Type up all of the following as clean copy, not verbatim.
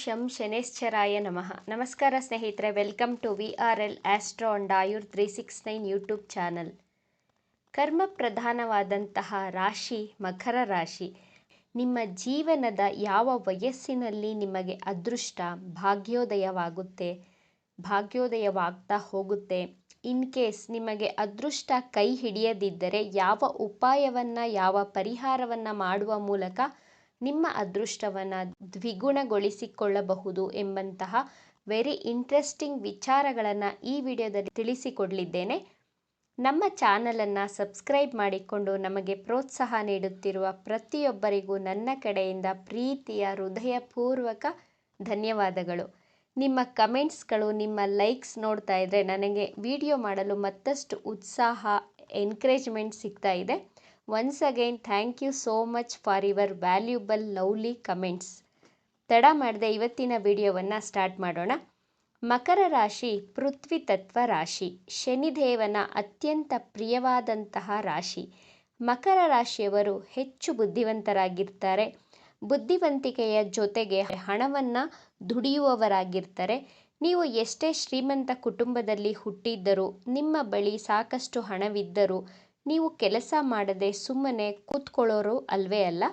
ಶಂ ಶನೇಶ್ಚರಾಯ ನಮಃ. ನಮಸ್ಕಾರ ಸ್ನೇಹಿತರೆ, welcome to VRL astro and Ayur 369 YouTube channel. ಕರ್ಮ ಪ್ರಧಾನವಾದಂತಹ ರಾಶಿ ಮಕರ ರಾಶಿ. ನಿಮ್ಮ ಜೀವನದ ಯಾವ ವಯಸ್ಸಿನಲ್ಲಿ ನಿಮಗೆ ಅದೃಷ್ಟ ಭಾಗ್ಯೋದಯವಾಗ್ತಾ ಹೋಗುತ್ತೆ. ಇನ್ ಕೇಸ್ ನಿಮಗೆ ಅದೃಷ್ಟ ಕೈ ಹಿಡಿಯದಿದ್ದರೆ ಯಾವ ಉಪಾಯವನ್ನು ಯಾವ ಪರಿಹಾರವನ್ನು ಮಾಡುವ ಮೂಲಕ ನಿಮ್ಮ ಅದೃಷ್ಟವನ್ನು ದ್ವಿಗುಣಗೊಳಿಸಿಕೊಳ್ಳಬಹುದು ಎಂಬಂತಹ ವೆರಿ ಇಂಟ್ರೆಸ್ಟಿಂಗ್ ವಿಚಾರಗಳನ್ನು ಈ ವಿಡಿಯೋದಲ್ಲಿ ತಿಳಿಸಿಕೊಡಲಿದ್ದೇನೆ. ನಮ್ಮ ಚಾನಲನ್ನು ಸಬ್ಸ್ಕ್ರೈಬ್ ಮಾಡಿಕೊಂಡು ನಮಗೆ ಪ್ರೋತ್ಸಾಹ ನೀಡುತ್ತಿರುವ ಪ್ರತಿಯೊಬ್ಬರಿಗೂ ನನ್ನ ಕಡೆಯಿಂದ ಪ್ರೀತಿಯ ಹೃದಯಪೂರ್ವಕ ಧನ್ಯವಾದಗಳು. ನಿಮ್ಮ ಕಮೆಂಟ್ಸ್ಗಳು, ನಿಮ್ಮ ಲೈಕ್ಸ್ ನೋಡ್ತಾ ಇದ್ದರೆ ನನಗೆ ವಿಡಿಯೋ ಮಾಡಲು ಮತ್ತಷ್ಟು ಉತ್ಸಾಹ, ಎನ್ಕರೇಜ್ಮೆಂಟ್ ಸಿಗ್ತಾ ಇದೆ. Once again thank you so much for your valuable lovely comments. ತಡ ಮಾಡದೆ ಇವತ್ತಿನ ವಿಡಿಯೋವನ್ನು ಸ್ಟಾರ್ಟ್ ಮಾಡೋಣ. ಮಕರ ರಾಶಿ ಪೃಥ್ವಿ ತತ್ವ ರಾಶಿ, ಶನಿದೇವನ ಅತ್ಯಂತ ಪ್ರಿಯವಾದಂತಹ ರಾಶಿ. ಮಕರ ರಾಶಿಯವರು ಹೆಚ್ಚು ಬುದ್ಧಿವಂತರಾಗಿರ್ತಾರೆ. ಬುದ್ಧಿವಂತಿಕೆಯ ಜೊತೆಗೆ ಹಣವನ್ನು ದುಡಿಯುವವರಾಗಿರ್ತಾರೆ. ನೀವು ಎಷ್ಟೇ ಶ್ರೀಮಂತ ಕುಟುಂಬದಲ್ಲಿ ಹುಟ್ಟಿದ್ದರೂ, ನಿಮ್ಮ ಬಳಿ ಸಾಕಷ್ಟು ಹಣವಿದ್ದರೂ ನೀವು ಕೆಲಸ ಮಾಡದೆ ಸುಮ್ಮನೆ ಕೂತ್ಕೊಳ್ಳೋರು ಅಲ್ವೇ ಅಲ್ಲ.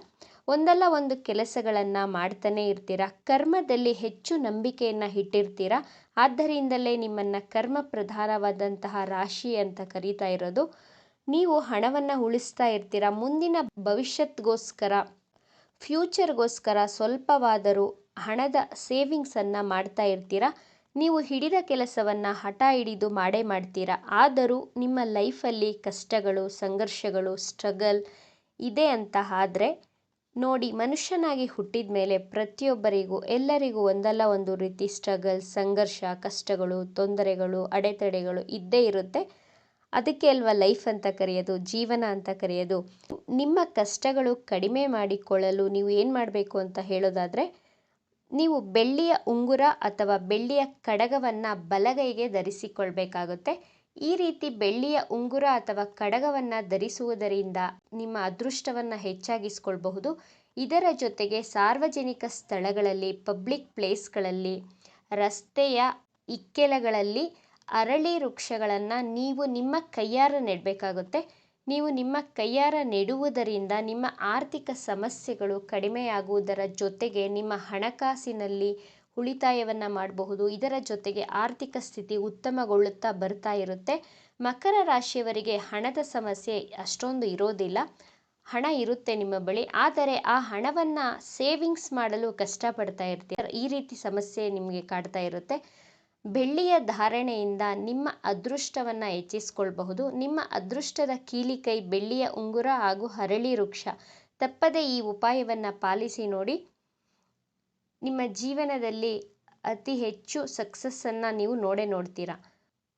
ಒಂದಲ್ಲ ಒಂದು ಕೆಲಸಗಳನ್ನು ಮಾಡ್ತಾನೆ ಇರ್ತೀರ. ಕರ್ಮದಲ್ಲಿ ಹೆಚ್ಚು ನಂಬಿಕೆಯನ್ನು ಇಟ್ಟಿರ್ತೀರ. ಆದ್ದರಿಂದಲೇ ನಿಮ್ಮನ್ನು ಕರ್ಮ ಪ್ರಧಾನವಾದಂತಹ ರಾಶಿ ಅಂತ ಕರೀತಾ ಇರೋದು. ನೀವು ಹಣವನ್ನು ಉಳಿಸ್ತಾ ಇರ್ತೀರ. ಮುಂದಿನ ಭವಿಷ್ಯತ್ಗೋಸ್ಕರ, ಫ್ಯೂಚರ್ಗೋಸ್ಕರ ಸ್ವಲ್ಪವಾದರೂ ಹಣದ ಸೇವಿಂಗ್ಸನ್ನು ಮಾಡ್ತಾ ಇರ್ತೀರ. ನೀವು ಹಿಡಿದ ಕೆಲಸವನ್ನು ಹಠ ಹಿಡಿದು ಮಾಡೇ ಮಾಡ್ತೀರಾ. ಆದರೂ ನಿಮ್ಮ ಲೈಫಲ್ಲಿ ಕಷ್ಟಗಳು, ಸಂಘರ್ಷಗಳು, ಸ್ಟ್ರಗಲ್ ಇದೆ ಅಂತ ಆದರೆ ನೋಡಿ, ಮನುಷ್ಯನಾಗಿ ಹುಟ್ಟಿದ ಮೇಲೆ ಪ್ರತಿಯೊಬ್ಬರಿಗೂ ಎಲ್ಲರಿಗೂ ಒಂದಲ್ಲ ಒಂದು ರೀತಿ ಸ್ಟ್ರಗಲ್, ಸಂಘರ್ಷ, ಕಷ್ಟಗಳು, ತೊಂದರೆಗಳು, ಅಡೆತಡೆಗಳು ಇದ್ದೇ ಇರುತ್ತೆ. ಅದಕ್ಕೆ ಅಲ್ವಾ ಲೈಫ್ ಅಂತ ಕರೆಯೋದು, ಜೀವನ ಅಂತ ಕರೆಯೋದು. ನಿಮ್ಮ ಕಷ್ಟಗಳು ಕಡಿಮೆ ಮಾಡಿಕೊಳ್ಳಲು ನೀವು ಏನು ಮಾಡಬೇಕು ಅಂತ ಹೇಳೋದಾದರೆ, ನೀವು ಬೆಳ್ಳಿಯ ಉಂಗುರ ಅಥವಾ ಬೆಳ್ಳಿಯ ಕಡಗವನ್ನು ಬಲಗೈಗೆ ಧರಿಸಿಕೊಳ್ಬೇಕಾಗುತ್ತೆ. ಈ ರೀತಿ ಬೆಳ್ಳಿಯ ಉಂಗುರ ಅಥವಾ ಕಡಗವನ್ನು ಧರಿಸುವುದರಿಂದ ನಿಮ್ಮ ಅದೃಷ್ಟವನ್ನು ಹೆಚ್ಚಾಗಿಸ್ಕೊಳ್ಬಹುದು. ಇದರ ಜೊತೆಗೆ ಸಾರ್ವಜನಿಕ ಸ್ಥಳಗಳಲ್ಲಿ, ಪಬ್ಲಿಕ್ ಪ್ಲೇಸ್ಗಳಲ್ಲಿ, ರಸ್ತೆಯ ಇಕ್ಕೆಲಗಳಲ್ಲಿ ಅರಳಿ ವೃಕ್ಷಗಳನ್ನು ನೀವು ನಿಮ್ಮ ಕೈಯಾರ ನೆಡಬೇಕಾಗುತ್ತೆ. ನೀವು ನಿಮ್ಮ ಕೈಯಾರ ನೆಡುವುದರಿಂದ ನಿಮ್ಮ ಆರ್ಥಿಕ ಸಮಸ್ಯೆಗಳು ಕಡಿಮೆಯಾಗುವುದರ ಜೊತೆಗೆ ನಿಮ್ಮ ಹಣಕಾಸಿನಲ್ಲಿ ಉಳಿತಾಯವನ್ನು ಮಾಡಬಹುದು. ಇದರ ಜೊತೆಗೆ ಆರ್ಥಿಕ ಸ್ಥಿತಿ ಉತ್ತಮಗೊಳ್ಳುತ್ತಾ ಬರ್ತಾ ಇರುತ್ತೆ. ಮಕರ ರಾಶಿಯವರಿಗೆ ಹಣದ ಸಮಸ್ಯೆ ಅಷ್ಟೊಂದು ಇರೋದಿಲ್ಲ. ಹಣ ಇರುತ್ತೆ ನಿಮ್ಮ ಬಳಿ, ಆದರೆ ಆ ಹಣವನ್ನು ಸೇವಿಂಗ್ಸ್ ಮಾಡಲು ಕಷ್ಟಪಡ್ತಾ ಇರ್ತೀರ. ಈ ರೀತಿ ಸಮಸ್ಯೆ ನಿಮಗೆ ಕಾಡ್ತಾ ಇರುತ್ತೆ. ಬೆಳ್ಳಿಯ ಧಾರಣೆಯಿಂದ ನಿಮ್ಮ ಅದೃಷ್ಟವನ್ನು ಹೆಚ್ಚಿಸಿಕೊಳ್ಳಬಹುದು. ನಿಮ್ಮ ಅದೃಷ್ಟದ ಕೀಲಿಕೈ ಬೆಳ್ಳಿಯ ಉಂಗುರ ಹಾಗೂ ಅರಳಿ ವೃಕ್ಷ. ತಪ್ಪದೆ ಈ ಉಪಾಯವನ್ನು ಪಾಲಿಸಿ ನೋಡಿ. ನಿಮ್ಮ ಜೀವನದಲ್ಲಿ ಅತಿ ಹೆಚ್ಚು ಸಕ್ಸಸ್ಸನ್ನು ನೀವು ನೋಡ್ತೀರಾ.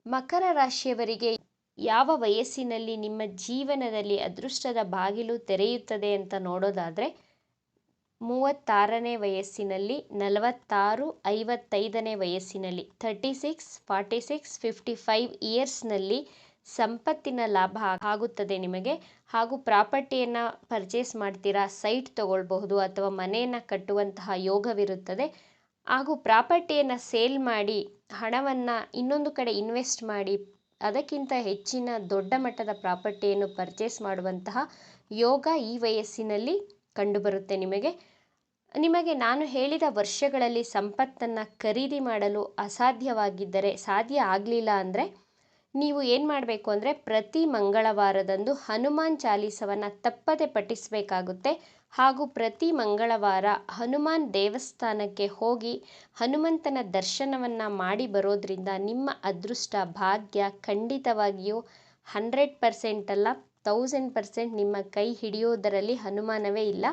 ಮಕರ ರಾಶಿಯವರಿಗೆ ಯಾವ ವಯಸ್ಸಿನಲ್ಲಿ ನಿಮ್ಮ ಜೀವನದಲ್ಲಿ ಅದೃಷ್ಟದ ಬಾಗಿಲು ತೆರೆಯುತ್ತದೆ ಅಂತ ನೋಡೋದಾದರೆ, 36ನೇ ವಯಸ್ಸಿನಲ್ಲಿ, 46, 55ನೇ ವಯಸ್ಸಿನಲ್ಲಿ, 36, 46, 55 ಇಯರ್ಸ್ನಲ್ಲಿ ಸಂಪತ್ತಿನ ಲಾಭ ಆಗುತ್ತದೆ ನಿಮಗೆ. ಹಾಗೂ ಪ್ರಾಪರ್ಟಿಯನ್ನು ಪರ್ಚೇಸ್ ಮಾಡ್ತೀರಾ, ಸೈಟ್ ತಗೊಳ್ಬಹುದು ಅಥವಾ ಮನೆಯನ್ನು ಕಟ್ಟುವಂತಹ ಯೋಗವಿರುತ್ತದೆ. ಹಾಗೂ ಪ್ರಾಪರ್ಟಿಯನ್ನು ಸೇಲ್ ಮಾಡಿ ಹಣವನ್ನು ಇನ್ನೊಂದು ಕಡೆ ಇನ್ವೆಸ್ಟ್ ಮಾಡಿ ಅದಕ್ಕಿಂತ ಹೆಚ್ಚಿನ ದೊಡ್ಡ ಮಟ್ಟದ ಪ್ರಾಪರ್ಟಿಯನ್ನು ಪರ್ಚೇಸ್ ಮಾಡುವಂತಹ ಯೋಗ ಈ ವಯಸ್ಸಿನಲ್ಲಿ ಕಂಡುಬರುತ್ತೆ ನಿಮಗೆ ನಾನು ಹೇಳಿದ ವರ್ಷಗಳಲ್ಲಿ ಸಂಪತ್ತನ್ನು ಖರೀದಿ ಮಾಡಲು ಅಸಾಧ್ಯವಾಗಿದ್ದರೆ, ಸಾಧ್ಯ ಆಗಲಿಲ್ಲ ಅಂದರೆ ನೀವು ಏನು ಮಾಡಬೇಕು ಅಂದರೆ, ಪ್ರತಿ ಮಂಗಳವಾರದಂದು ಹನುಮಾನ್ ಚಾಲೀಸವನ್ನು ತಪ್ಪದೆ ಪಠಿಸಬೇಕಾಗುತ್ತೆ. ಹಾಗೂ ಪ್ರತಿ ಮಂಗಳವಾರ ಹನುಮಾನ್ ದೇವಸ್ಥಾನಕ್ಕೆ ಹೋಗಿ ಹನುಮಂತನ ದರ್ಶನವನ್ನು ಮಾಡಿ ಬರೋದ್ರಿಂದ ನಿಮ್ಮ ಅದೃಷ್ಟ ಭಾಗ್ಯ ಖಂಡಿತವಾಗಿಯೂ 100% ಅಲ್ಲ 1000% ನಿಮ್ಮ ಕೈ ಹಿಡಿಯೋದರಲ್ಲಿ ಅನುಮಾನವೇ ಇಲ್ಲ.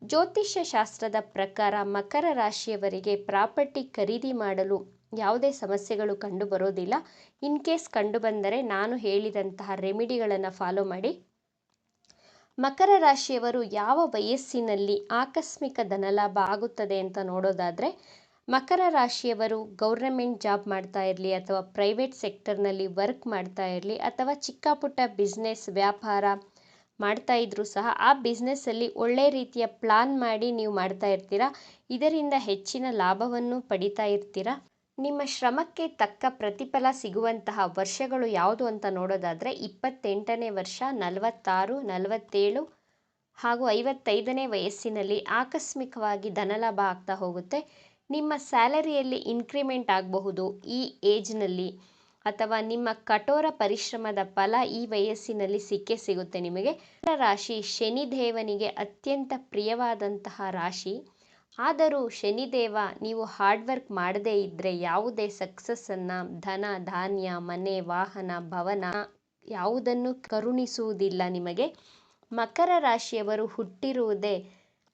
ಜ್ಯೋತಿಷ್ಯ ಶಾಸ್ತ್ರದ ಪ್ರಕಾರ ಮಕರ ರಾಶಿಯವರಿಗೆ ಪ್ರಾಪರ್ಟಿ ಖರೀದಿ ಮಾಡಲು ಯಾವುದೇ ಸಮಸ್ಯೆಗಳು ಕಂಡು ಬರೋದಿಲ್ಲ. ಇನ್ ಕೇಸ್ ಕಂಡು ಬಂದರೆ ನಾನು ಹೇಳಿದಂತಹ ರೆಮಿಡಿಗಳನ್ನು ಫಾಲೋ ಮಾಡಿ. ಮಕರ ರಾಶಿಯವರು ಯಾವ ವಯಸ್ಸಿನಲ್ಲಿ ಆಕಸ್ಮಿಕ ಧನಲಾಭ ಆಗುತ್ತದೆ ಅಂತ ನೋಡೋದಾದರೆ, ಮಕರ ರಾಶಿಯವರು ಗೌರ್ನಮೆಂಟ್ ಜಾಬ್ ಮಾಡ್ತಾ ಇರಲಿ ಅಥವಾ ಪ್ರೈವೇಟ್ ಸೆಕ್ಟರ್ನಲ್ಲಿ ವರ್ಕ್ ಮಾಡ್ತಾ ಇರಲಿ ಅಥವಾ ಚಿಕ್ಕ ಪುಟ್ಟ ಬಿಸ್ನೆಸ್, ವ್ಯಾಪಾರ ಮಾಡ್ತಾ ಇದ್ರೂ ಸಹ ಆ ಬಿಸ್ನೆಸ್ಸಲ್ಲಿ ಒಳ್ಳೆ ರೀತಿಯ ಪ್ಲಾನ್ ಮಾಡಿ ನೀವು ಮಾಡ್ತಾ ಇರ್ತೀರ. ಇದರಿಂದ ಹೆಚ್ಚಿನ ಲಾಭವನ್ನು ಪಡಿತಾ ಇರ್ತೀರ. ನಿಮ್ಮ ಶ್ರಮಕ್ಕೆ ತಕ್ಕ ಪ್ರತಿಫಲ ಸಿಗುವಂತಹ ವರ್ಷಗಳು ಯಾವುದು ಅಂತ ನೋಡೋದಾದರೆ 28ನೇ ವರ್ಷ, 46, 47 ಹಾಗೂ 55ನೇ ವಯಸ್ಸಿನಲ್ಲಿ ಆಕಸ್ಮಿಕವಾಗಿ ಧನಲಾಭ ಆಗ್ತಾ ಹೋಗುತ್ತೆ. ನಿಮ್ಮ ಸ್ಯಾಲರಿಯಲ್ಲಿ ಇನ್ಕ್ರಿಮೆಂಟ್ ಆಗಬಹುದು ಈ ಏಜ್ನಲ್ಲಿ, ಅಥವಾ ನಿಮ್ಮ ಕಠೋರ ಪರಿಶ್ರಮದ ಫಲ ಈ ವಯಸ್ಸಿನಲ್ಲಿ ಸಿಕ್ಕೇ ಸಿಗುತ್ತೆ ನಿಮಗೆ. ರಾಶಿ ಶನಿದೇವನಿಗೆ ಅತ್ಯಂತ ಪ್ರಿಯವಾದಂತಹ ರಾಶಿ. ಆದರೂ ಶನಿದೇವ ನೀವು ಹಾರ್ಡ್ ವರ್ಕ್ ಮಾಡದೇ ಇದ್ದರೆ ಯಾವುದೇ ಸಕ್ಸಸ್ಸನ್ನು, ಧನ ಧಾನ್ಯ, ಮನೆ ವಾಹನ ಭವನ ಯಾವುದನ್ನು ಕರುಣಿಸುವುದಿಲ್ಲ ನಿಮಗೆ. ಮಕರ ರಾಶಿಯವರು ಹುಟ್ಟಿರುವುದೇ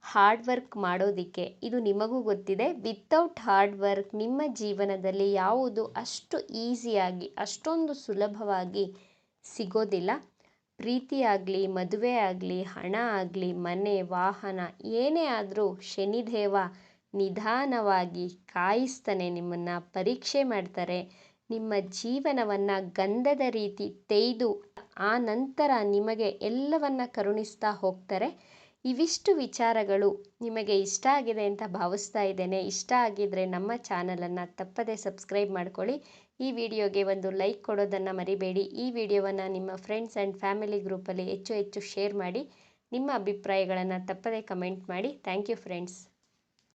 ಹಾರ್ಡ್ ವರ್ಕ್ ಮಾಡೋದಕ್ಕೆ. ಇದು ನಿಮಗೂ ಗೊತ್ತಿದೆ. ವಿತೌಟ್ ಹಾರ್ಡ್ ವರ್ಕ್ ನಿಮ್ಮ ಜೀವನದಲ್ಲಿ ಯಾವುದು ಅಷ್ಟು ಈಸಿಯಾಗಿ, ಅಷ್ಟೊಂದು ಸುಲಭವಾಗಿ ಸಿಗೋದಿಲ್ಲ. ಪ್ರೀತಿ ಆಗಲಿ, ಮದುವೆ ಆಗಲಿ, ಹಣ ಆಗಲಿ, ಮನೆ ವಾಹನ ಏನೇ ಆದರೂ ಶನಿದೇವ ನಿಧಾನವಾಗಿ ಕಾಯಿಸ್ತಾನೆ, ನಿಮ್ಮನ್ನು ಪರೀಕ್ಷೆ ಮಾಡ್ತಾರೆ. ನಿಮ್ಮ ಜೀವನವನ್ನು ಗಂಧದ ರೀತಿ ತೆಗೆದು ಆ ನಂತರ ನಿಮಗೆ ಎಲ್ಲವನ್ನ ಕರುಣಿಸ್ತಾ ಹೋಗ್ತಾರೆ. ಇವಿಷ್ಟು ವಿಚಾರಗಳು ನಿಮಗೆ ಇಷ್ಟ ಆಗಿದೆ ಅಂತ ಭಾವಿಸ್ತಾ ಇದ್ದೇನೆ. ಇಷ್ಟ ಆಗಿದ್ದರೆ ನಮ್ಮ ಚಾನಲನ್ನು ತಪ್ಪದೇ ಸಬ್ಸ್ಕ್ರೈಬ್ ಮಾಡ್ಕೊಳ್ಳಿ. ಈ ವಿಡಿಯೋಗೆ ಒಂದು ಲೈಕ್ ಕೊಡೋದನ್ನು ಮರಿಬೇಡಿ. ಈ ವಿಡಿಯೋವನ್ನು ನಿಮ್ಮ ಫ್ರೆಂಡ್ಸ್ ಆ್ಯಂಡ್ ಫ್ಯಾಮಿಲಿ ಗ್ರೂಪಲ್ಲಿ ಹೆಚ್ಚು ಹೆಚ್ಚು ಶೇರ್ ಮಾಡಿ. ನಿಮ್ಮ ಅಭಿಪ್ರಾಯಗಳನ್ನು ತಪ್ಪದೇ ಕಮೆಂಟ್ ಮಾಡಿ. Thank you friends.